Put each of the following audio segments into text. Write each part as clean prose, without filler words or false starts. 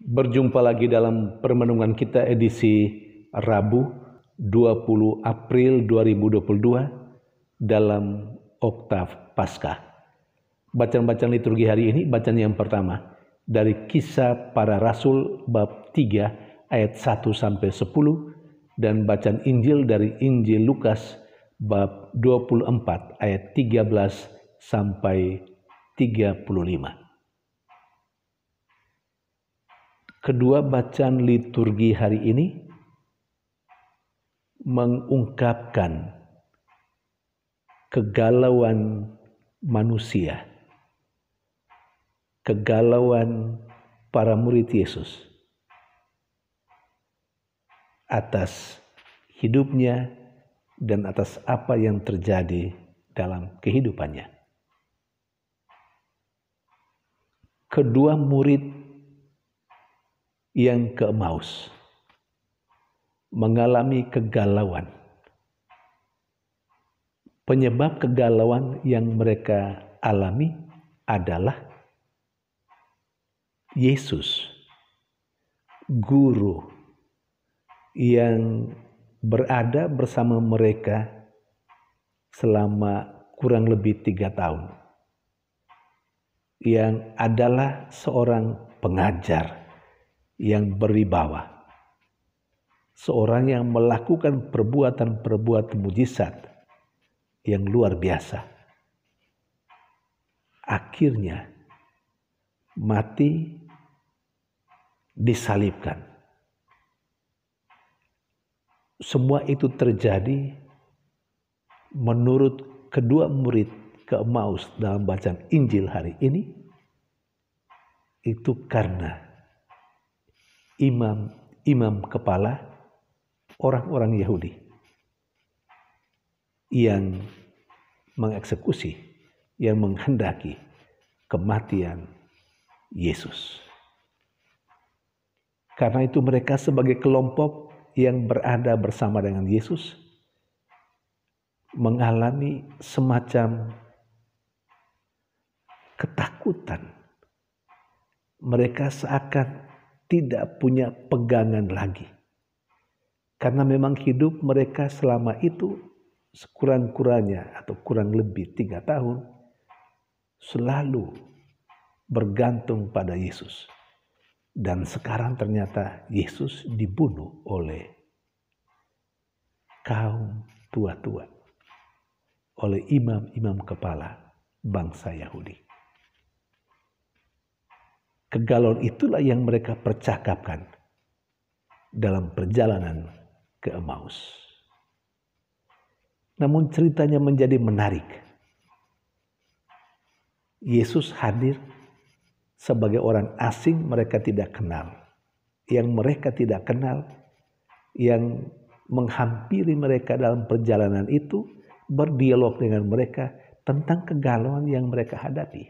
Berjumpa lagi dalam permenungan kita edisi Rabu 20 April 2022 dalam Oktav Paskah. Bacaan-bacaan liturgi hari ini, bacaan yang pertama dari Kisah Para Rasul bab 3 ayat 1 sampai 10 dan bacaan Injil dari Injil Lukas bab 24 ayat 13 sampai 35. Kedua bacaan liturgi hari ini mengungkapkan kegalauan manusia, kegalauan para murid Yesus atas hidupnya dan atas apa yang terjadi dalam kehidupannya. Kedua murid yang ke Emmaus mengalami kegalauan. Penyebab kegalauan yang mereka alami adalah Yesus, guru yang berada bersama mereka selama kurang lebih 3 tahun, yang adalah seorang pengajar yang berwibawa, seorang yang melakukan perbuatan-perbuatan mujizat yang luar biasa. Akhirnya mati, disalibkan. Semua itu terjadi menurut kedua murid ke Emmaus dalam bacaan Injil hari ini, itu karena imam kepala orang-orang Yahudi yang mengeksekusi, yang menghendaki kematian Yesus. Karena itu mereka sebagai kelompok yang berada bersama dengan Yesus mengalami semacam ketakutan. Mereka seakan tidak punya pegangan lagi. Karena memang hidup mereka selama itu sekurang-kurangnya atau kurang lebih 3 tahun selalu bergantung pada Yesus. Dan sekarang ternyata Yesus dibunuh oleh kaum tua-tua, oleh imam-imam kepala bangsa Yahudi. Kegalauan itulah yang mereka percakapkan dalam perjalanan ke Emmaus. Namun ceritanya menjadi menarik. Yesus hadir sebagai orang asing mereka tidak kenal. Yang mereka tidak kenal, yang menghampiri mereka dalam perjalanan itu, berdialog dengan mereka tentang kegalauan yang mereka hadapi.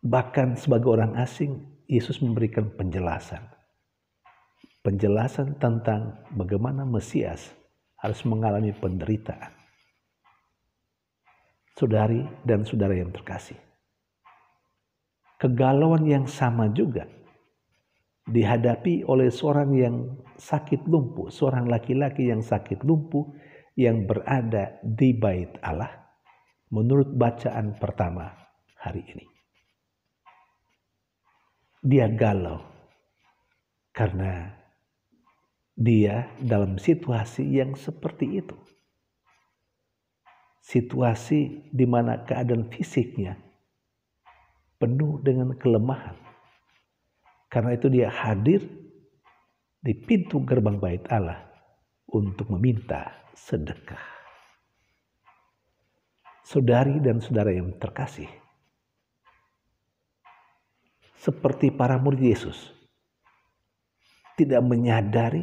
Bahkan sebagai orang asing, Yesus memberikan penjelasan. Penjelasan tentang bagaimana Mesias harus mengalami penderitaan. Saudari dan saudara yang terkasih, kegalauan yang sama juga dihadapi oleh seorang yang sakit lumpuh, seorang laki-laki yang sakit lumpuh yang berada di Bait Allah menurut bacaan pertama hari ini. Dia galau karena dia dalam situasi yang seperti itu. Situasi di mana keadaan fisiknya penuh dengan kelemahan. Karena itu dia hadir di pintu gerbang Bait Allah untuk meminta sedekah. Saudari dan saudara yang terkasih, seperti para murid Yesus, tidak menyadari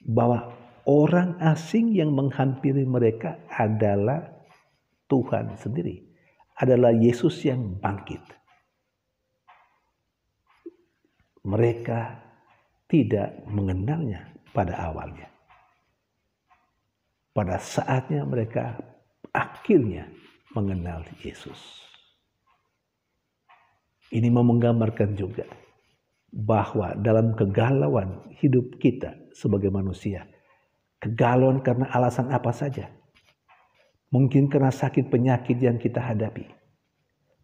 bahwa orang asing yang menghampiri mereka adalah Tuhan sendiri, adalah Yesus yang bangkit. Mereka tidak mengenalnya pada awalnya. Pada saatnya mereka akhirnya mengenal Yesus. Ini menggambarkan juga bahwa dalam kegalauan hidup kita sebagai manusia, kegalauan karena alasan apa saja, mungkin karena sakit penyakit yang kita hadapi,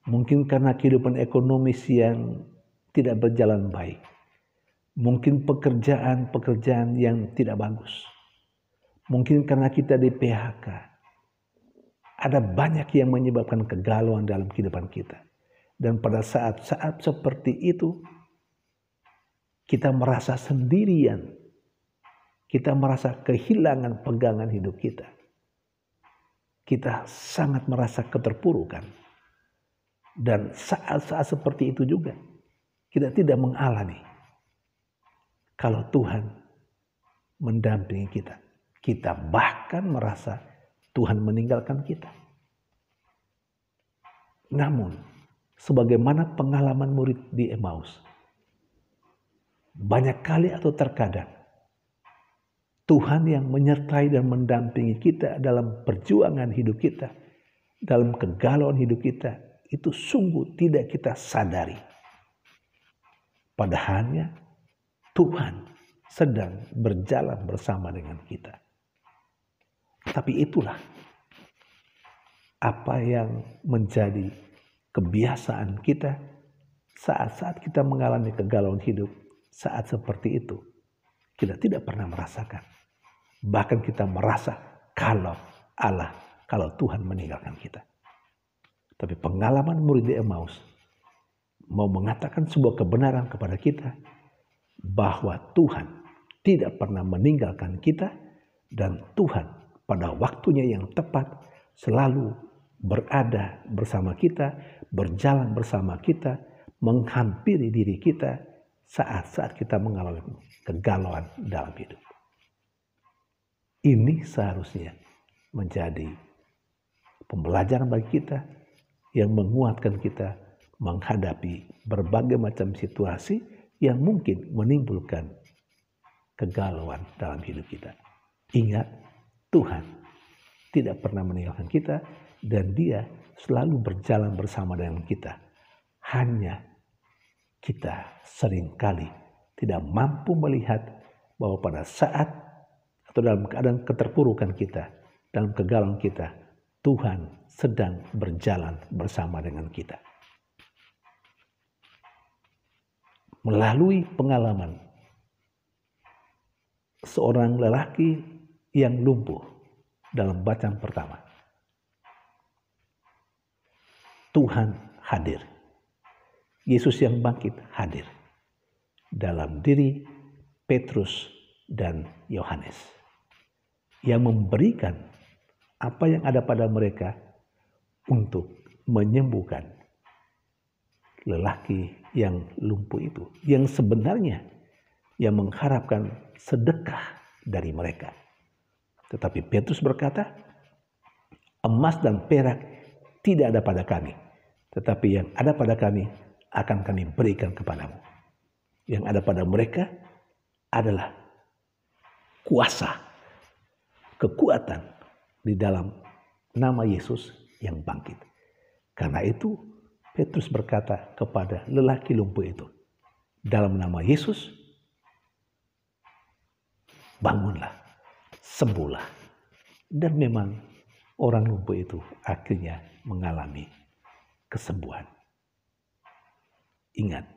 mungkin karena kehidupan ekonomis yang tidak berjalan baik, mungkin pekerjaan yang tidak bagus, mungkin karena kita di PHK. Ada banyak yang menyebabkan kegalauan dalam kehidupan kita. Dan pada saat-saat seperti itu, kita merasa sendirian. Kita merasa kehilangan pegangan hidup kita. Kita sangat merasa keterpurukan. Dan saat-saat seperti itu juga, kita tidak mengalami kalau Tuhan mendampingi kita. Kita bahkan merasa Tuhan meninggalkan kita. Namun, sebagaimana pengalaman murid di Emmaus, banyak kali atau terkadang Tuhan yang menyertai dan mendampingi kita dalam perjuangan hidup kita, dalam kegalauan hidup kita, itu sungguh tidak kita sadari. Padahalnya Tuhan sedang berjalan bersama dengan kita. Tapi itulah apa yang menjadi kebiasaan kita saat-saat kita mengalami kegalauan hidup. Saat seperti itu kita tidak pernah merasakan. Bahkan kita merasa kalau Tuhan meninggalkan kita. Tapi pengalaman murid di Emmaus mau mengatakan sebuah kebenaran kepada kita bahwa Tuhan tidak pernah meninggalkan kita dan Tuhan pada waktunya yang tepat selalu berada bersama kita, berjalan bersama kita, menghampiri diri kita saat-saat kita mengalami kegalauan dalam hidup. Ini seharusnya menjadi pembelajaran bagi kita yang menguatkan kita menghadapi berbagai macam situasi yang mungkin menimbulkan kegalauan dalam hidup kita. Ingat, Tuhan tidak pernah meninggalkan kita dan Dia selalu berjalan bersama dengan kita. Hanya kita seringkali tidak mampu melihat bahwa pada saat atau dalam keadaan keterpurukan kita, dalam kegalauan kita, Tuhan sedang berjalan bersama dengan kita. Melalui pengalaman seorang lelaki yang lumpuh dalam bacaan pertama, Tuhan hadir. Yesus yang bangkit hadir dalam diri Petrus dan Yohanes yang memberikan apa yang ada pada mereka untuk menyembuhkan lelaki yang lumpuh itu, yang sebenarnya yang mengharapkan sedekah dari mereka. Tetapi Petrus berkata, emas dan perak tidak ada pada kami, tetapi yang ada pada kami akan kami berikan kepadamu. Yang ada pada mereka adalah kuasa, kekuatan di dalam nama Yesus yang bangkit. Karena itu Petrus berkata kepada lelaki lumpuh itu, dalam nama Yesus, bangunlah, sembuhlah. Dan memang orang lumpuh itu akhirnya mengalami kesembuhan. Ingat,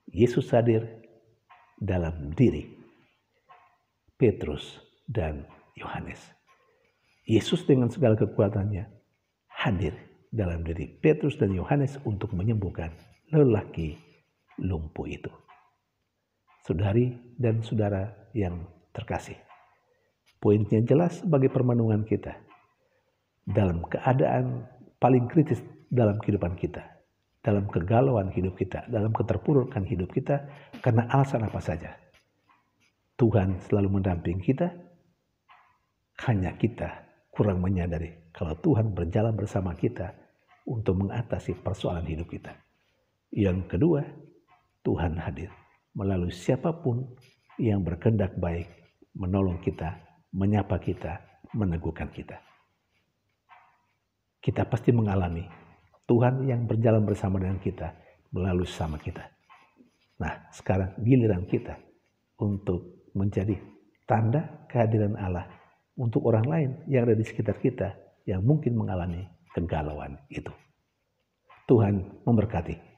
Yesus hadir dalam diri Petrus dan Yohanes. Yesus dengan segala kekuatannya hadir dalam diri Petrus dan Yohanes untuk menyembuhkan lelaki lumpuh itu. Saudari dan saudara yang terkasih, poinnya jelas sebagai permenungan kita. Dalam keadaan paling kritis dalam kehidupan kita, dalam kegalauan hidup kita, dalam keterpurukan hidup kita, karena alasan apa saja, Tuhan selalu mendampingi kita. Hanya kita kurang menyadari kalau Tuhan berjalan bersama kita untuk mengatasi persoalan hidup kita. Yang kedua, Tuhan hadir melalui siapapun yang berkehendak baik menolong kita, menyapa kita, meneguhkan kita. Kita pasti mengalami Tuhan yang berjalan bersama dengan kita melalui sesama kita. Nah, sekarang giliran kita untuk menjadi tanda kehadiran Allah untuk orang lain yang ada di sekitar kita yang mungkin mengalami kegalauan itu. Tuhan memberkati.